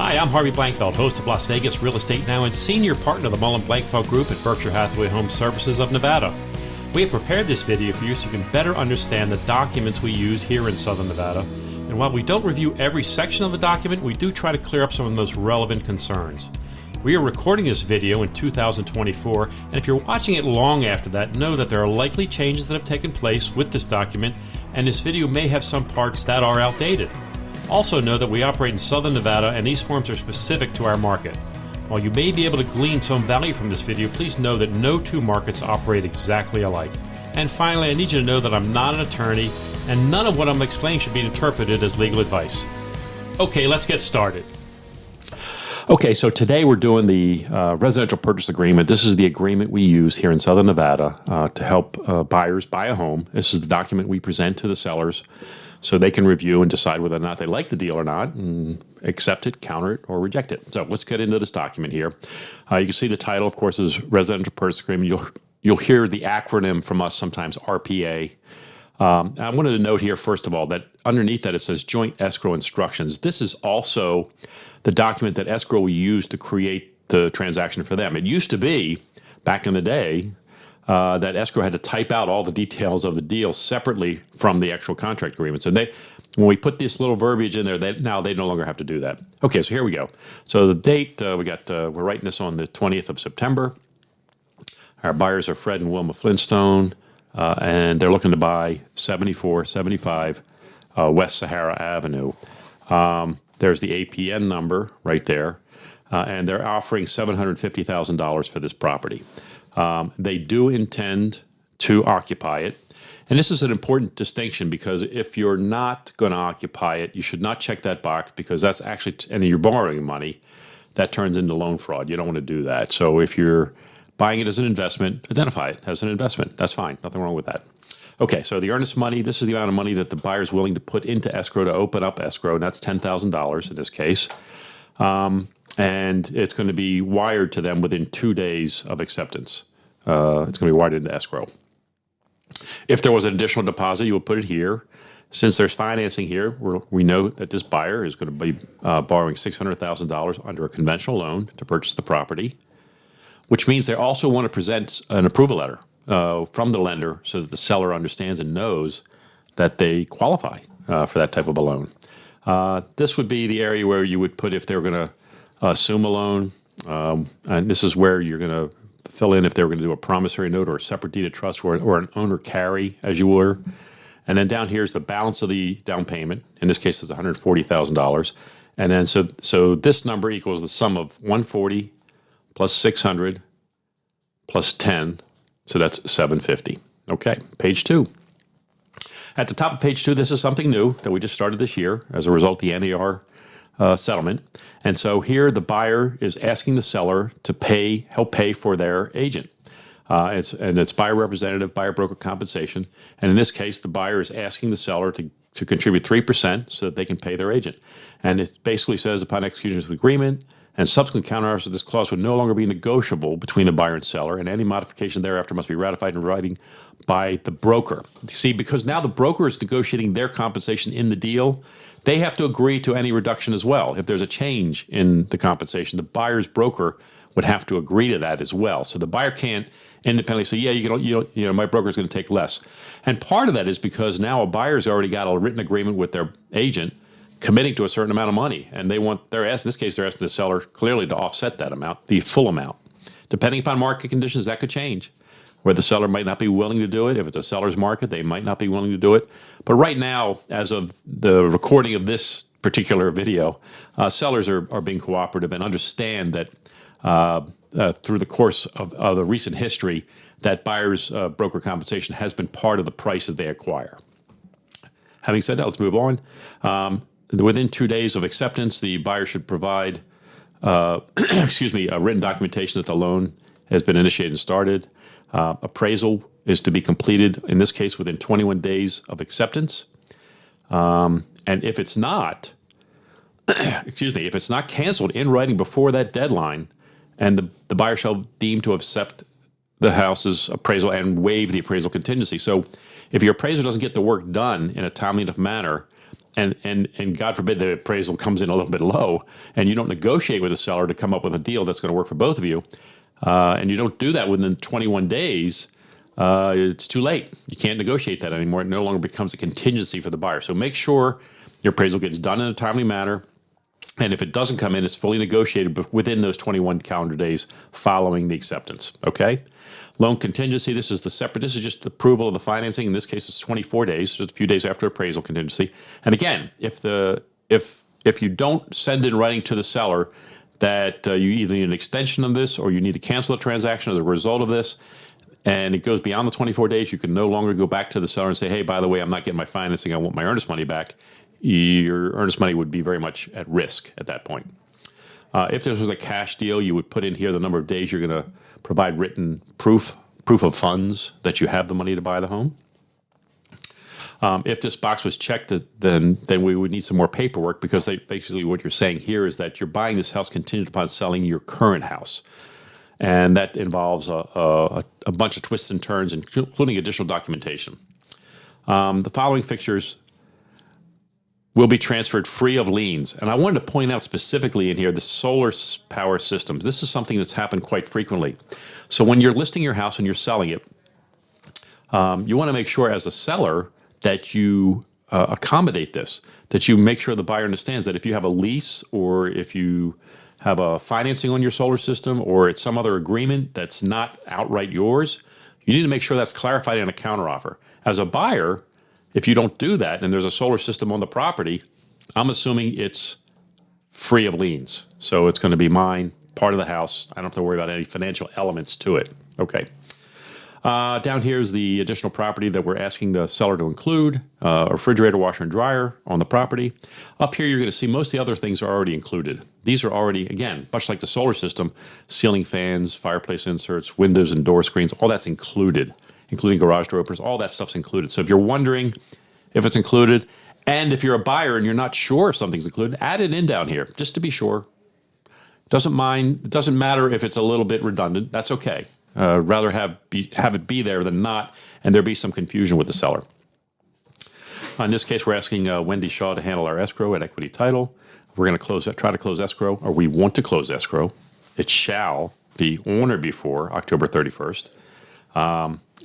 Hi, I'm Harvey Blankfeld, host of Las Vegas Real Estate Now and senior partner of the Mullen Blankfeld Group at Berkshire Hathaway Home Services of Nevada. We have prepared this video for you so you can better understand the documents we use here in Southern Nevada. And while we don't review every section of the document, we do try to clear up some of the most relevant concerns. We are recording this video in 2024, and if you're watching it long after that, know that there are likely changes that have taken place with this document, and this video may have some parts that are outdated. Also know that we operate in Southern Nevada, and these forms are specific to our market. While you may be able to glean some value from this video, please know that no two markets operate exactly alike. And finally, I need you to know that I'm not an attorney, and none of what I'm explaining should be interpreted as legal advice. Okay, let's get started. Okay, so today we're doing the residential purchase agreement. This is the agreement we use here in Southern Nevada to help buyers buy a home. This is the document we present to the sellers so they can review and decide whether or not they like the deal or not, and accept it, counter it, or reject it. So let's get into this document here. You can see the title, of course, is Residential Purchase Agreement. You'll hear the acronym from us sometimes, RPA. I wanted to note here, first of all, that underneath that it says Joint Escrow Instructions. This is also the document that escrow will use to create the transaction for them. It used to be, back in the day, that escrow had to type out all the details of the deal separately from the actual contract agreement. So when we put this little verbiage in there, now they no longer have to do that. Okay, so here we go. So the date, we're writing this on the 20th of September. Our buyers are Fred and Wilma Flintstone, and they're looking to buy 7475 West Sahara Avenue. There's the APN number right there, and they're offering $750,000 for this property. They do intend to occupy it. And this is an important distinction because if you're not going to occupy it, you should not check that box because that's actually, and you're borrowing money, that turns into loan fraud. You don't want to do that. So if you're buying it as an investment, identify it as an investment. That's fine. Nothing wrong with that. Okay, so the earnest money, this is the amount of money that the buyer is willing to put into escrow to open up escrow, and that's $10,000 in this case. And it's going to be wired to them within 2 days of acceptance. It's going to be wired into escrow. If there was an additional deposit, you will put it here. Since there's financing here, we know that this buyer is going to be borrowing $600,000 under a conventional loan to purchase the property, which means they also want to present an approval letter from the lender so that the seller understands and knows that they qualify for that type of a loan. This would be the area where you would put if they were going to assume a loan, and this is where you're going to fill in if they were going to do a promissory note or a separate deed of trust or an owner carry, as you were. And then down here is the balance of the down payment. In this case, it's $140,000. And then so this number equals the sum of 140 plus 600 plus 10. So that's 750. Okay, page 2. At the top of page 2, this is something new that we just started this year as a result of the NAR settlement. And so here the buyer is asking the seller to help pay for their agent. It's buyer representative, buyer broker compensation. And in this case, the buyer is asking the seller to contribute 3% so that they can pay their agent. And it basically says upon execution of the agreement and subsequent counteroffers of this clause would no longer be negotiable between the buyer and seller, and any modification thereafter must be ratified in writing by the broker. See, because now the broker is negotiating their compensation in the deal, they have to agree to any reduction as well. If there's a change in the compensation, the buyer's broker would have to agree to that as well. So the buyer can't independently say, yeah, my broker is going to take less. And part of that is because now a buyer's already got a written agreement with their agent committing to a certain amount of money, and in this case, they're asking the seller clearly to offset that amount, the full amount. Depending upon market conditions, that could change, where the seller might not be willing to do it. If it's a seller's market, they might not be willing to do it. But right now, as of the recording of this particular video, sellers are being cooperative and understand that through the course of the recent history, that buyer's broker compensation has been part of the price that they acquire. Having said that, let's move on. Within 2 days of acceptance, the buyer should provide a written documentation that the loan has been initiated and started. Appraisal is to be completed, in this case, within 21 days of acceptance. And if it's not, if it's not canceled in writing before that deadline, and the buyer shall deem to accept the house's appraisal and waive the appraisal contingency. So if your appraiser doesn't get the work done in a timely enough manner, and God forbid the appraisal comes in a little bit low, and you don't negotiate with the seller to come up with a deal that's going to work for both of you, and you don't do that within 21 days, it's too late. You can't negotiate that anymore. It no longer becomes a contingency for the buyer. So make sure your appraisal gets done in a timely manner. And if it doesn't come in, it's fully negotiated within those 21 calendar days following the acceptance. Okay? Loan contingency, this is just the approval of the financing. In this case, it's 24 days, just a few days after appraisal contingency. And again, if you don't send in writing to the seller that you either need an extension of this or you need to cancel the transaction as a result of this, and it goes beyond the 24 days, you can no longer go back to the seller and say, hey, by the way, I'm not getting my financing. I want my earnest money back. Your earnest money would be very much at risk at that point. If this was a cash deal, you would put in here the number of days you're going to provide written proof of funds that you have the money to buy the home. If this box was checked, then we would need some more paperwork, because basically what you're saying here is that you're buying this house contingent upon selling your current house. And that involves a bunch of twists and turns, including additional documentation. The following fixtures will be transferred free of liens. And I wanted to point out specifically in here the solar power systems. This is something that's happened quite frequently. So when you're listing your house and you're selling it, you want to make sure as a seller that you accommodate this, that you make sure the buyer understands that if you have a lease or if you have a financing on your solar system or it's some other agreement that's not outright yours, you need to make sure that's clarified in a counteroffer. As a buyer, if you don't do that and there's a solar system on the property, I'm assuming it's free of liens. So it's going to be mine, part of the house. I don't have to worry about any financial elements to it. Okay. Down here is the additional property that we're asking the seller to include, a refrigerator, washer, and dryer on the property. Up here, you're going to see most of the other things are already included. These are already, again, much like the solar system, ceiling fans, fireplace inserts, windows and door screens, all that's included, including garage door openers. All that stuff's included. So if you're wondering if it's included, and if you're a buyer and you're not sure if something's included, add it in down here, just to be sure. It doesn't matter if it's a little bit redundant. That's okay. Rather have it be there than not, and there be some confusion with the seller. In this case, we're asking Wendy Shaw to handle our escrow at Equity Title. We're going to try to close escrow, or we want to close escrow. It shall be on or before October 31st,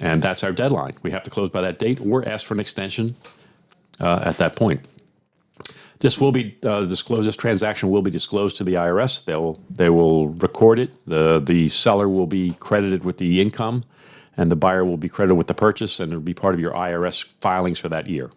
and that's our deadline. We have to close by that date, or ask for an extension at that point. This will be disclosed. This transaction will be disclosed to the IRS. They will record it. The seller will be credited with the income, and the buyer will be credited with the purchase, and it'll be part of your IRS filings for that year.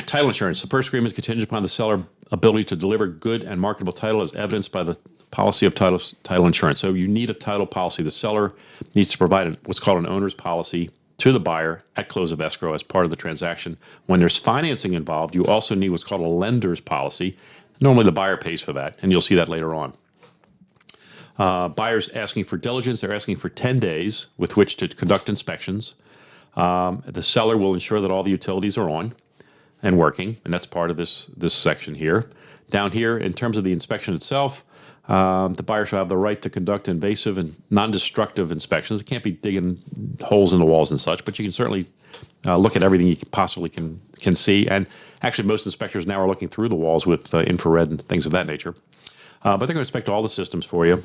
Title insurance. The purchase agreement is contingent upon the seller's ability to deliver good and marketable title as evidenced by the policy of title insurance. So you need a title policy. The seller needs to provide what's called an owner's policy to the buyer at close of escrow as part of the transaction. When there's financing involved, you also need what's called a lender's policy. Normally the buyer pays for that, and you'll see that later on. Buyers asking for diligence. They're asking for 10 days with which to conduct inspections. The seller will ensure that all the utilities are on and working, and that's part of this section here. Down here, in terms of the inspection itself, the buyer shall have the right to conduct invasive and non-destructive inspections. It can't be digging holes in the walls and such, but you can certainly look at everything you possibly can see. And actually, most inspectors now are looking through the walls with infrared and things of that nature. But they're going to inspect all the systems for you.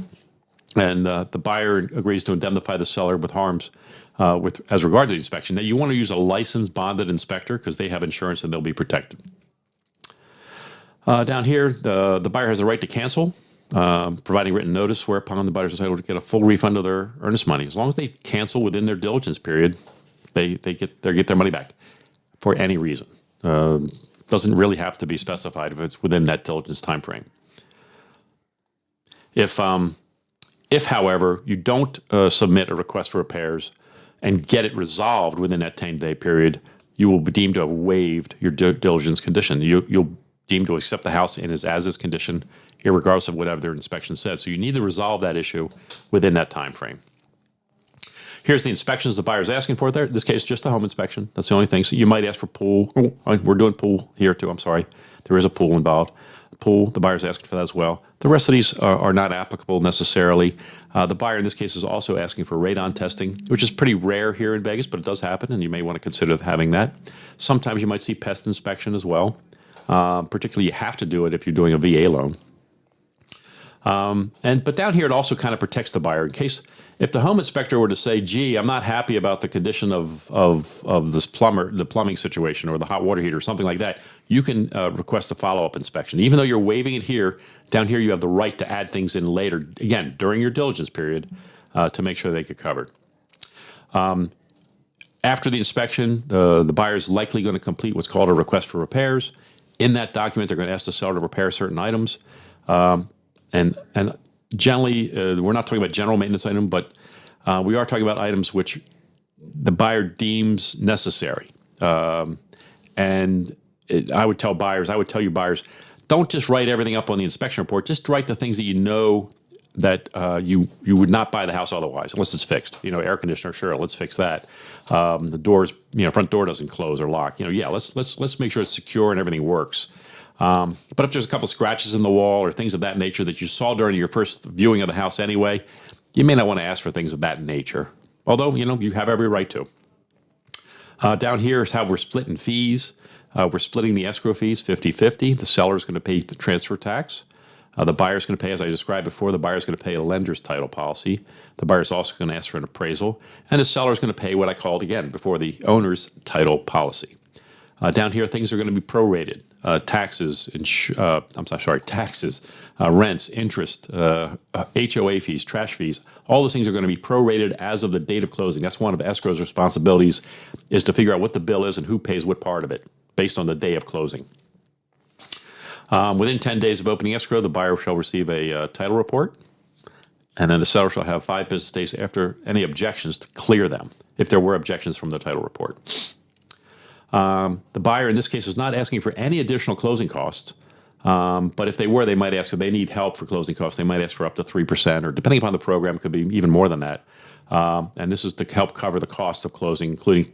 And the buyer agrees to indemnify the seller with harms as regard to the inspection. Now, you want to use a licensed bonded inspector because they have insurance and they'll be protected. Down here, the buyer has the right to cancel, providing written notice whereupon the buyer is entitled to get a full refund of their earnest money. As long as they cancel within their diligence period, they get their money back for any reason. Doesn't really have to be specified if it's within that diligence time frame. If, however, you don't submit a request for repairs and get it resolved within that 10-day period, you will be deemed to have waived your diligence condition. You'll deemed to accept the house in its as-is condition, irregardless of whatever their inspection says. So you need to resolve that issue within that time frame. Here's the inspections the buyer's asking for there. In this case, just a home inspection. That's the only thing. So you might ask for pool. Oh, we're doing pool here too. I'm sorry. There is a pool involved. Pool, the buyer's asking for that as well. The rest of these are not applicable necessarily. The buyer in this case is also asking for radon testing, which is pretty rare here in Vegas, but it does happen, and you may want to consider having that. Sometimes you might see pest inspection as well. Particularly, you have to do it if you're doing a VA loan. But down here, it also kind of protects the buyer in case if the home inspector were to say, "Gee, I'm not happy about the condition of this the plumbing situation, or the hot water heater, or something like that," you can request a follow-up inspection. Even though you're waiving it here, down here you have the right to add things in later, again during your diligence period, to make sure they get covered. After the inspection, the buyer is likely going to complete what's called a request for repairs. In that document, they're going to ask the seller to repair certain items. And generally, we're not talking about general maintenance items, but we are talking about items which the buyer deems necessary. I would tell you buyers, don't just write everything up on the inspection report. Just write the things that you know that you would not buy the house otherwise, unless it's fixed. Air conditioner, sure, let's fix that. The doors, front door doesn't close or lock. Let's make sure it's secure and everything works. But if there's a couple scratches in the wall or things of that nature that you saw during your first viewing of the house anyway, you may not want to ask for things of that nature. Although, you have every right to. Down here is how we're splitting fees. We're splitting the escrow fees 50-50. The seller is going to pay the transfer tax. The buyer is going to pay, as I described before, the buyer is going to pay a lender's title policy. The buyer is also going to ask for an appraisal. And the seller is going to pay what I called, again, before, the owner's title policy. Down here, things are going to be prorated. Taxes, rents, interest, HOA fees, trash fees. All those things are going to be prorated as of the date of closing. That's one of escrow's responsibilities, is to figure out what the bill is and who pays what part of it, based on the day of closing. Within 10 days of opening escrow, the buyer shall receive a title report, and then the seller shall have 5 business days after any objections to clear them, if there were objections from the title report. The buyer in this case is not asking for any additional closing costs, but if they were, they might ask if they need help for closing costs. They might ask for up to 3%, or depending upon the program, it could be even more than that. And this is to help cover the cost of closing, including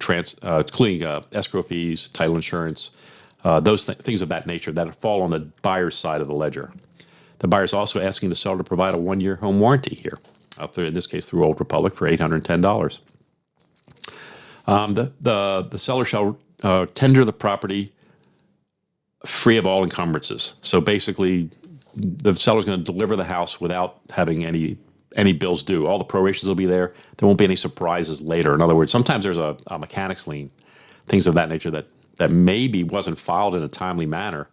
escrow fees, title insurance, those things of that nature that fall on the buyer's side of the ledger. The buyer is also asking the seller to provide a 1-year home warranty here, in this case through Old Republic, for $810. The seller shall tender the property free of all encumbrances. So basically, the seller's going to deliver the house without having any bills due. All the prorations will be there. There won't be any surprises later. In other words, sometimes there's a mechanics lien, things of that nature that maybe wasn't filed in a timely manner,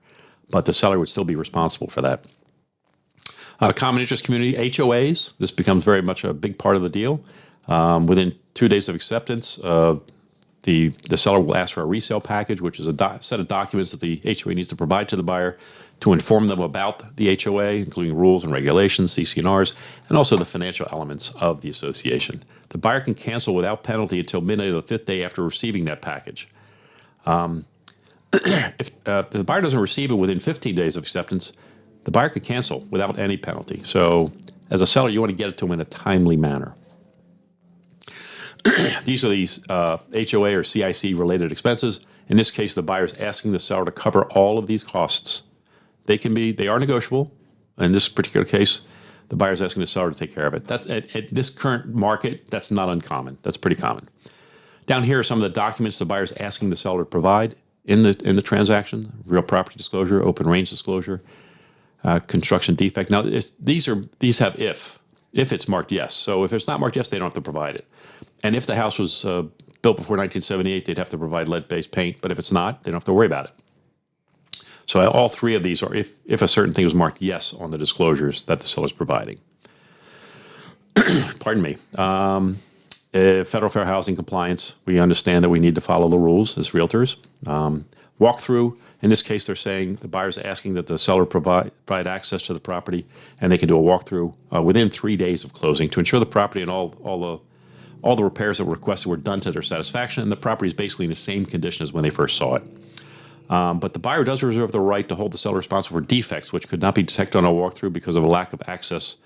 but the seller would still be responsible for that. Common interest community, HOAs. This becomes very much a big part of the deal. Within 2 days of acceptance, the seller will ask for a resale package, which is a set of documents that the HOA needs to provide to the buyer to inform them about the HOA, including rules and regulations, CC&Rs, and also the financial elements of the association. The buyer can cancel without penalty until midnight of the 5th day after receiving that package. If the buyer doesn't receive it within 15 days of acceptance, the buyer could cancel without any penalty. So as a seller, you want to get it to them in a timely manner. These are HOA or CIC related expenses. In this case, the buyer is asking the seller to cover all of these costs. They are negotiable. In this particular case, the buyer is asking the seller to take care of it. That's at this current market, that's not uncommon. That's pretty common. Down here are some of the documents the buyer is asking the seller to provide in the transaction: real property disclosure, open range disclosure, construction defect. Now, these have if it's marked yes. So if it's not marked yes, they don't have to provide it. And if the house was built before 1978, they'd have to provide lead-based paint. But if it's not, they don't have to worry about it. So all 3 of these are if a certain thing was marked yes on the disclosures that the seller is providing. Pardon me. Federal Fair Housing compliance, we understand that we need to follow the rules as realtors. Walkthrough, in this case, they're saying the buyer's asking that the seller provide access to the property, and they can do a walkthrough within 3 days of closing to ensure the property and all the repairs that were requested were done to their satisfaction, and the property is basically in the same condition as when they first saw it. But the buyer does reserve the right to hold the seller responsible for defects, which could not be detected on a walkthrough because of a lack of access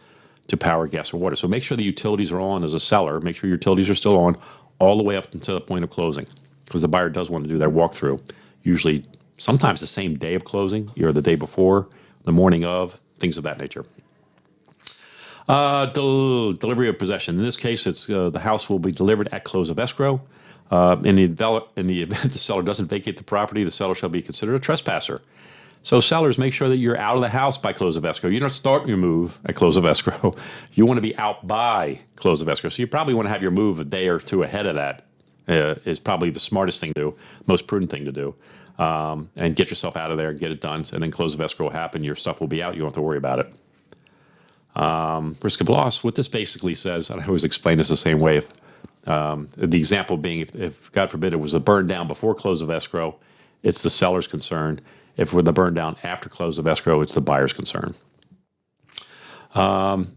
to power, gas, or water. So make sure the utilities are on as a seller. Make sure your utilities are still on all the way up until the point of closing, because the buyer does want to do their walkthrough, usually sometimes the same day of closing, or the day before, the morning of, things of that nature. Delivery of possession. In this case, it's the house will be delivered at close of escrow. In the event the seller doesn't vacate the property, the seller shall be considered a trespasser. So sellers, make sure that you're out of the house by close of escrow. You don't start your move at close of escrow. You want to be out by close of escrow. So you probably want to have your move a day or two ahead of that. Is probably the smartest thing to do, most prudent thing to do. And get yourself out of there, get it done, and then close of escrow will happen. Your stuff will be out. You don't have to worry about it. Risk of loss. What this basically says, and I always explain this the same way. The example being, if God forbid it was a burn down before close of escrow, it's the seller's concern. If we're the burn down after close of escrow, it's the buyer's concern.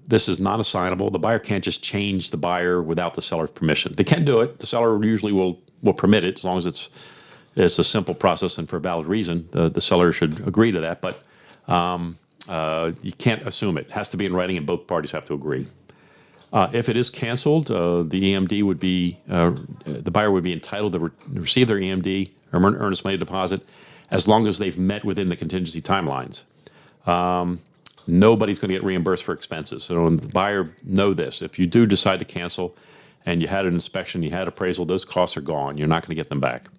This is not assignable. The buyer can't just change the buyer without the seller's permission. They can do it. The seller usually will permit it, as long as it's a simple process and for a valid reason. The seller should agree to that, but you can't assume it. It has to be in writing, and both parties have to agree. If it is canceled, the EMD would be the buyer would be entitled to receive their EMD or earnest money deposit, as long as they've met within the contingency timelines. Nobody's going to get reimbursed for expenses. So the buyer know this. If you do decide to cancel and you had an inspection, you had appraisal, those costs are gone. You're not going to get them back.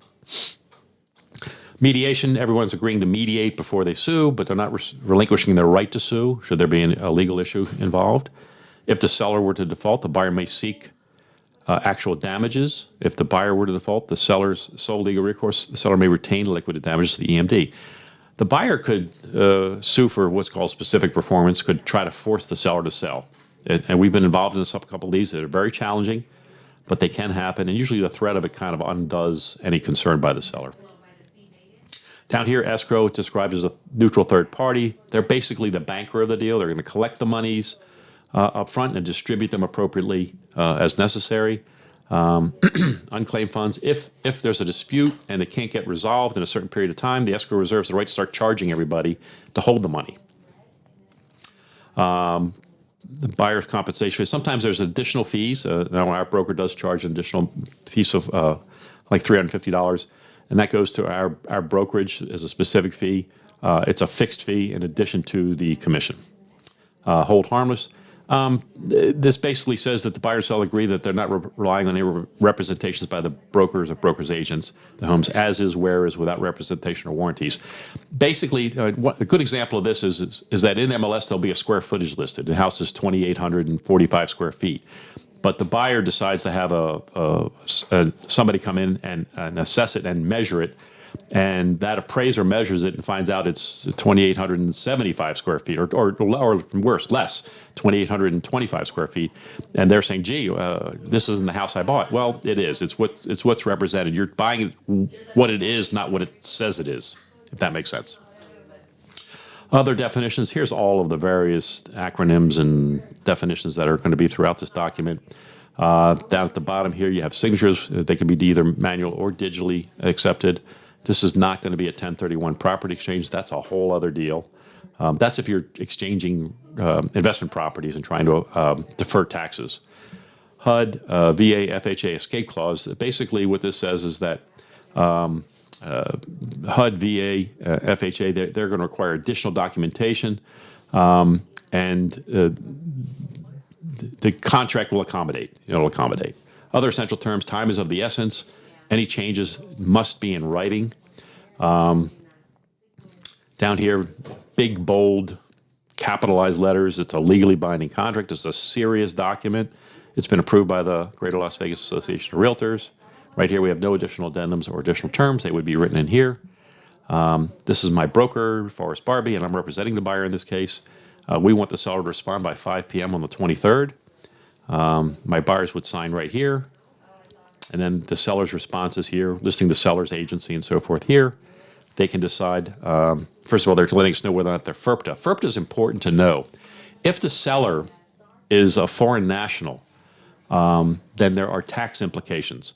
Mediation, everyone's agreeing to mediate before they sue, but they're not relinquishing their right to sue should there be a legal issue involved. If the seller were to default, the buyer may seek actual damages. If the buyer were to default, the seller's sole legal recourse, the seller may retain liquidated damages to the EMD. The buyer could sue for what's called specific performance, could try to force the seller to sell. And we've been involved in a couple of these that are very challenging, but they can happen. And usually the threat of it kind of undoes any concern by the seller. Down here, escrow, it's described as a neutral third party. They're basically the banker of the deal. They're going to collect the monies up front and distribute them appropriately as necessary. Unclaimed funds, if there's a dispute and it can't get resolved in a certain period of time, the escrow reserves the right to start charging everybody to hold the money. The buyer's compensation, sometimes there's additional fees. Now our broker does charge an additional piece of like $350, and that goes to our brokerage as a specific fee. It's a fixed fee in addition to the commission. Hold harmless. This basically says that the buyer and seller agree that they're not relying on any representations by the brokers or brokers' agents, the homes as is, where is, without representation or warranties. Basically, a good example of this is that in MLS there'll be a square footage listed. The house is 2,845 square feet, but the buyer decides to have somebody come in and assess it and measure it. And that appraiser measures it and finds out it's 2,875 square feet, or worse, less, 2,825 square feet. And they're saying, "Gee, this isn't the house I bought." Well, it is. It's what's represented. You're buying what it is, not what it says it is. If that makes sense. Other definitions. Here's all of the various acronyms and definitions that are going to be throughout this document. Down at the bottom here, you have signatures. They can be either manual or digitally accepted. This is not going to be a 1031 property exchange. That's a whole other deal. That's if you're exchanging investment properties and trying to defer taxes. HUD, VA, FHA escape clause. Basically, what this says is that HUD, VA, FHA, they're going to require additional documentation, and the contract will accommodate. It'll accommodate. Other essential terms: time is of the essence. Any changes must be in writing. Down here, big, bold, capitalized letters. It's a legally binding contract. It's a serious document. It's been approved by the Greater Las Vegas Association of Realtors. Right here, we have no additional addendums or additional terms. They would be written in here. This is my broker, Forrest Barbie, and I'm representing the buyer in this case. We want the seller to respond by 5 p.m. on the 23rd. My buyers would sign right here. And then the seller's response is here, listing the seller's agency and so forth here. They can decide, first of all, they're letting us know whether or not they're FIRPTA. FIRPTA is important to know. If the seller is a foreign national, then there are tax implications.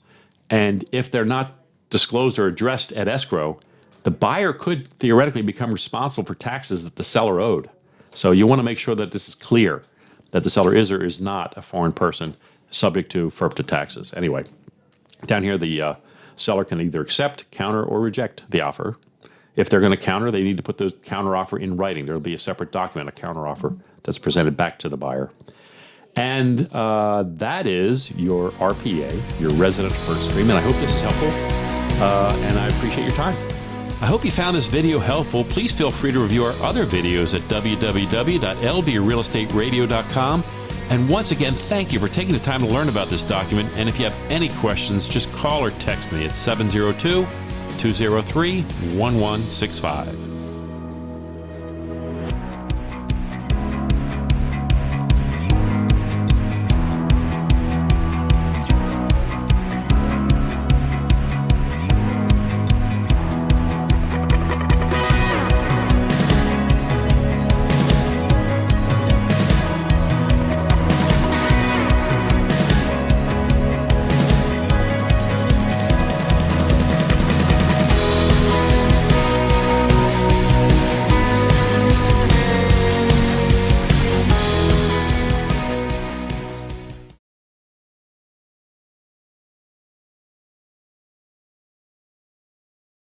And if they're not disclosed or addressed at escrow, the buyer could theoretically become responsible for taxes that the seller owed. So you want to make sure that this is clear. that the seller is or is not a foreign person subject to FIRPTA taxes. Anyway, down here, the seller can either accept, counter, or reject the offer. If they're going to counter, they need to put the counter offer in writing. There will be a separate document, a counter offer, that's presented back to the buyer. And that is your RPA, your residential purchase agreement. I hope this is helpful, and I appreciate your time. I hope you found this video helpful. Please feel free to review our other videos at www.lvrealestateradio.com. And once again, thank you for taking the time to learn about this document. And if you have any questions, just call or text me at 702-203-1165.